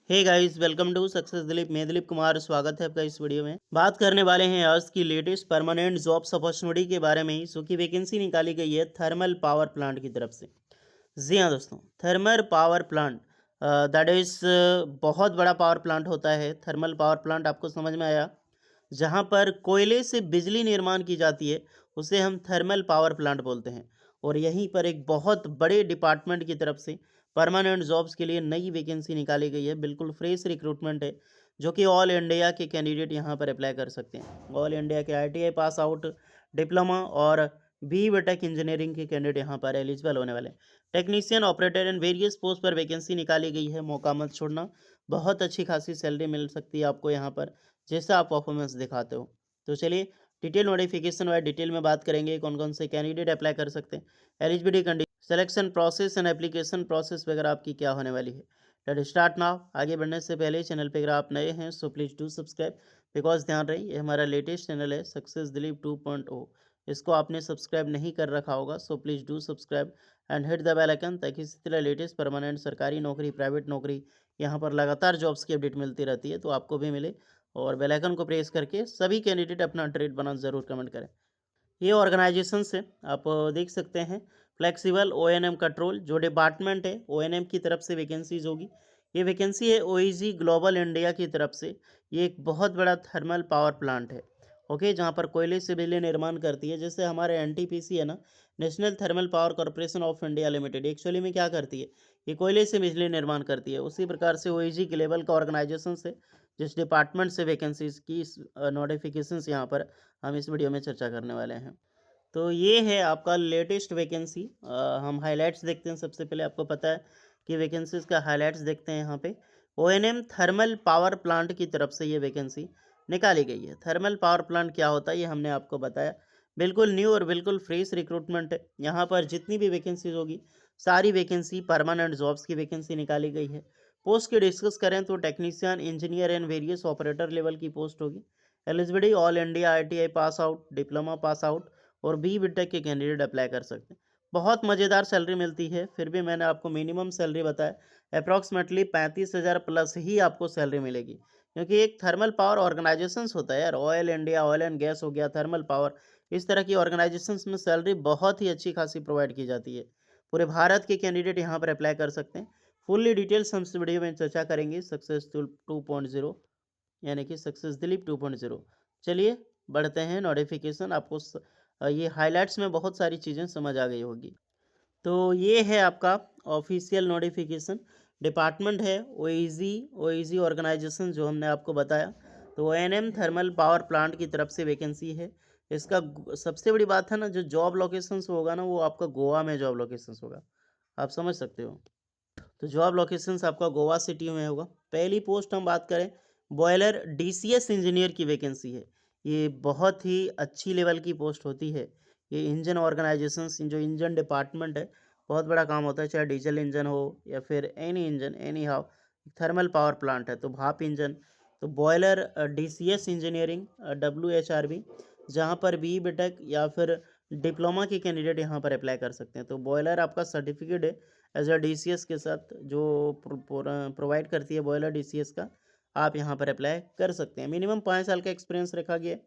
Hey guys, welcome to success Dilip. मैं दिलीप कुमार, स्वागत है आपका इस वीडियो में। बात करने वाले हैं आज की लेटेस्ट परमानेंट जॉब्स अपॉर्चुनिटी के बारे में ही, जो कि वैकेंसी निकाली गई है थर्मल पावर प्लांट की तरफ से। जी हाँ दोस्तों, thermal power plant that is बहुत बड़ा पावर प्लांट होता है। थर्मल पावर प्लांट आपको समझ में आया, जहाँ पर कोयले से बिजली निर्माण की जाती है, उसे हम थर्मल पावर प्लांट बोलते हैं। और यहीं पर एक बहुत बड़े डिपार्टमेंट की तरफ से परमानेंट जॉब्स के लिए नई वैकेंसी निकाली गई है। बिल्कुल फ्रेश रिक्रूटमेंट है, जो कि ऑल इंडिया के कैंडिडेट यहाँ पर अप्लाई कर सकते हैं। ऑल इंडिया के आईटीआई पास आउट, डिप्लोमा और बीटेक इंजीनियरिंग के कैंडिडेट यहाँ पर एलिजिबल होने वाले हैं। Technician, operator and various post पर वैकेंसी निकाली गई है। मौका मत छोड़ना, बहुत अच्छी खासी सैलरी मिल सकती है आपको यहाँ पर, जैसा आप परफॉर्मेंस दिखाते हो। तो चलिए डिटेल नोटिफिकेशन वाइज डिटेल में बात करेंगे, कौन कौन से कैंडिडेट अप्लाई कर सकते हैं, eligibility condition, selection process and application process वगैरह आपकी क्या होने वाली है। Let start now. आगे बढ़ने से पहले चैनल पे अगर आप नए हैं so please do subscribe, because ध्यान रही ये हमारा लेटेस्ट चैनल है सक्सेस दिलीप 2.0। इसको आपने सब्सक्राइब नहीं कर रखा होगा so please do subscribe and hit the bell icon, ताकि इसी तरह लेटेस्ट परमानेंट सरकारी नौकरी, प्राइवेट नौकरी, यहाँ पर लगातार जॉब्स की अपडेट मिलती रहती है, तो आपको भी मिले। और बेल आइकन को प्रेस करके सभी कैंडिडेट अपना ट्रेड बना ज़रूर कमेंट करें। ये ऑर्गेनाइजेशन से आप देख सकते हैं, फ्लेक्सिबल ओएनएम कंट्रोल जो डिपार्टमेंट है ओएनएम की तरफ से वैकेंसीज होगी। ये वैकेंसी है ओईजी ग्लोबल इंडिया की तरफ से। ये एक बहुत बड़ा थर्मल पावर प्लांट है, ओके, जहाँ पर कोयले से बिजली निर्माण करती है। जैसे हमारे एनटीपीसी है ना, national thermal power corporation of India limited, actually में क्या करती है, ये कोयले से बिजली निर्माण करती है। उसी प्रकार से ओईजी के लेवल का ऑर्गेनाइजेशन से जिस डिपार्टमेंट से वैकेंसीज की नोटिफिकेशंस यहाँ पर हम इस वीडियो में चर्चा करने वाले हैं। तो ये है आपका लेटेस्ट वैकेंसी। हम हाइलाइट्स देखते हैं। सबसे पहले आपको पता है कि वैकेंसीज का हाइलाइट्स देखते हैं यहाँ पे। ओएनएम थर्मल पावर प्लांट की तरफ से ये वैकेंसी निकाली गई है। थर्मल पावर प्लांट क्या होता है ये हमने आपको बताया। बिल्कुल न्यू और बिल्कुल फ्रेश रिक्रूटमेंट है। यहाँ पर जितनी भी वैकेंसीज होगी, सारी वैकेंसी परमानेंट जॉब्स की वैकेंसी निकाली गई है। पोस्ट की डिस्कस करें तो technician, engineer and various operator level की पोस्ट होगी। Eligibility all India ITI pass out, diploma pass out और बीटेक के कैंडिडेट अप्लाई कर सकते हैं। बहुत मज़ेदार सैलरी मिलती है, फिर भी मैंने आपको मिनिमम सैलरी बताया। अप्रॉक्सीमेटली 35,000 प्लस ही आपको सैलरी मिलेगी, क्योंकि एक थर्मल पावर ऑर्गेनाइजेशंस होता है यार। Oil India, oil and gas हो गया, थर्मल पावर, इस तरह की ऑर्गेनाइजेशंस में सैलरी बहुत ही अच्छी खासी प्रोवाइड की जाती है। पूरे भारत के कैंडिडेट यहाँ पर अप्लाई कर सकते हैं। फुल्ली डिटेल्स हम इस वीडियो में चर्चा करेंगे सक्सेस 2.0, यानी कि सक्सेस दिलीप 2.0। चलिए बढ़ते हैं नोटिफिकेशन। आपको ये हाइलाइट्स में बहुत सारी चीज़ें समझ आ गई होगी। तो ये है आपका ऑफिशियल नोटिफिकेशन। डिपार्टमेंट है ओईजी, ओईजी ऑर्गेनाइजेशन जो हमने आपको बताया। तो ओएनएम थर्मल पावर प्लांट की तरफ से वैकेंसी है। इसका सबसे बड़ी बात है ना, जो जॉब लोकेशंस होगा ना, वो आपका गोवा में जॉब लोकेशंस होगा। आप समझ सकते हो। तो जॉब लोकेशंस आपका गोवा सिटी में होगा। पहली पोस्ट हम बात करें, बॉयलर डीसीएस इंजीनियर की वैकेंसी है। ये बहुत ही अच्छी लेवल की पोस्ट होती है। ये इंजन ऑर्गेनाइजेशंस, जो इंजन डिपार्टमेंट है, बहुत बड़ा काम होता है, चाहे डीजल इंजन हो या फिर any engine, any how. Thermal power plant है तो भाप इंजन। तो बॉयलर डीसीएस इंजीनियरिंग, डब्ल्यूएचआरबी, जहाँ पर बी टेक या फिर डिप्लोमा के कैंडिडेट यहाँ पर अप्लाई कर सकते हैं। तो बॉयलर आपका सर्टिफिकेट है एज अ डीसीएस के साथ, जो प्रोवाइड करती है बॉयलर डीसीएस का, आप यहाँ पर अप्लाई कर सकते हैं। मिनिमम 5 साल का एक्सपीरियंस रखा गया है।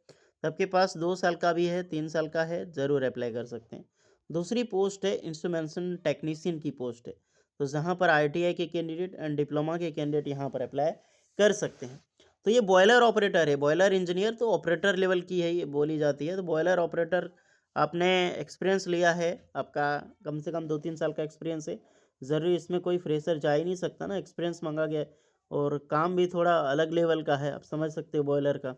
सबके पास 2 साल का भी है, 3 साल का है, ज़रूर अप्लाई कर सकते हैं। दूसरी पोस्ट है इंस्ट्रूमेंटेशन टेक्नीशियन की पोस्ट है। तो जहाँ पर आईटीआई के कैंडिडेट एंड डिप्लोमा के कैंडिडेट यहाँ पर अप्लाई कर सकते हैं। तो ये बॉयलर ऑपरेटर है, बॉयलर इंजीनियर तो ऑपरेटर लेवल की है, ये बोली जाती है। तो बॉयलर ऑपरेटर आपने एक्सपीरियंस लिया है, आपका कम से कम 2-3 साल का एक्सपीरियंस है। ज़रूरी इसमें कोई फ्रेशर जा ही नहीं सकता ना, एक्सपीरियंस मांगा गया है। और काम भी थोड़ा अलग लेवल का है, आप समझ सकते हो बॉयलर का।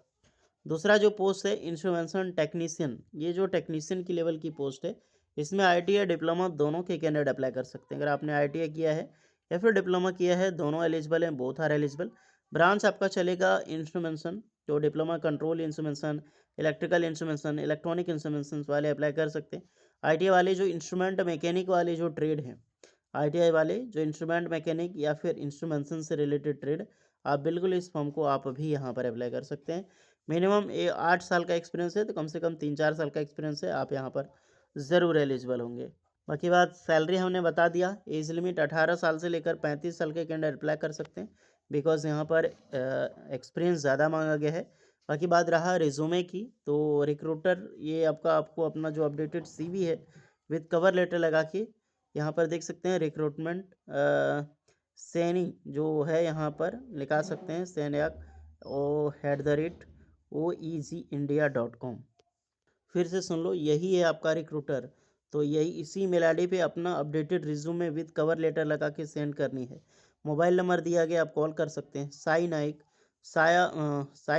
दूसरा जो पोस्ट है इंस्ट्रूमेंटेशन टेक्नीशियन, ये जो टेक्नीशियन की लेवल की पोस्ट है, इसमें आईटीआई डिप्लोमा दोनों के कैंडिडेट अप्लाई कर सकते हैं। अगर आपने आईटीआई किया है या फिर डिप्लोमा किया है, दोनों एलिजिबल हैं, बोथ आर एलिजिबल। ब्रांच आपका चलेगा इंस्ट्रूमेंटेशन, जो diploma control instrumentation, electrical instrumentation, electronic instrumentation वाले अप्लाई कर सकते हैं। आईटीआई वाले जो इंस्ट्रूमेंट मैकेनिक वाले जो ट्रेड हैं, आईटीआई वाले जो इंस्ट्रूमेंट मैकेनिक या फिर इंस्ट्रूमेंटेशन से रिलेटेड ट्रेड, आप बिल्कुल इस फॉर्म को आप भी यहाँ पर अप्लाई कर सकते हैं। मिनिमम 8 साल का एक्सपीरियंस है, तो कम से कम 3-4 साल का एक्सपीरियंस है, आप यहाँ पर ज़रूर एलिजिबल होंगे। बाकी बात सैलरी हमने बता दिया। एज लिमिट 18 साल से लेकर 35 साल के कैंडिडेट अप्लाई कर सकते हैं, बिकॉज यहाँ पर एक्सपीरियंस ज़्यादा मांगा गया है। बाकी बात रहा रिज्यूमे की, तो रिक्रूटर ये आपको अपना जो अपडेटेड सीवी है विद कवर लेटर लगा के यहाँ पर देख सकते हैं। रिक्रूटमेंट सैनी जो है यहाँ पर लिखा सकते हैं, सैनयाक @oegindia.com। फिर से सुन लो, यही है आपका रिक्रूटर। तो यही इसी मेल आई डी पे अपना updated resume with cover letter लगा के सेंड करनी है। मोबाइल नंबर दिया गया, आप कॉल कर सकते हैं। साई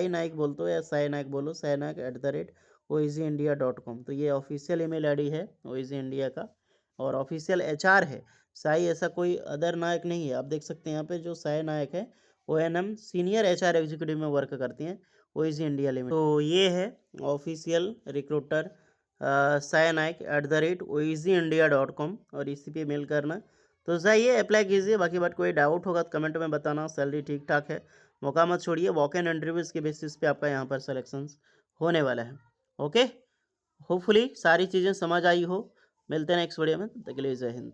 नाइक बोल दो या साई नाइक बोलो, साई नाइक @oegindia.com। तो ये ऑफिशियल ईमेल आईडी है ओईजी इंडिया का, और ऑफिशियल एचआर है साई, ऐसा कोई अदर नायक नहीं है। आप देख सकते हैं यहाँ पे जो साई नायक है ONM सीनियर HR एग्जीक्यूटिव में वर्क करती हैं ओईजी इंडिया लिमिटेड। तो ये है official recruiter Sai Naik @oegindia.com, और इसी पे मेल करना। तो जाइए अप्लाई कीजिए। बाकी बात कोई डाउट होगा तो कमेंट में बताना। सैलरी ठीक ठाक है, मौका मत छोड़िए। वॉक इन इंटरव्यूज़ के बेसिस पे आपका यहाँ पर सिलेक्शंस होने वाला है। ओके, होपफुली सारी चीज़ें समझ आई हो। मिलते हैं नेक्स्ट वीडियो में, तब तक के लिए जय हिंद।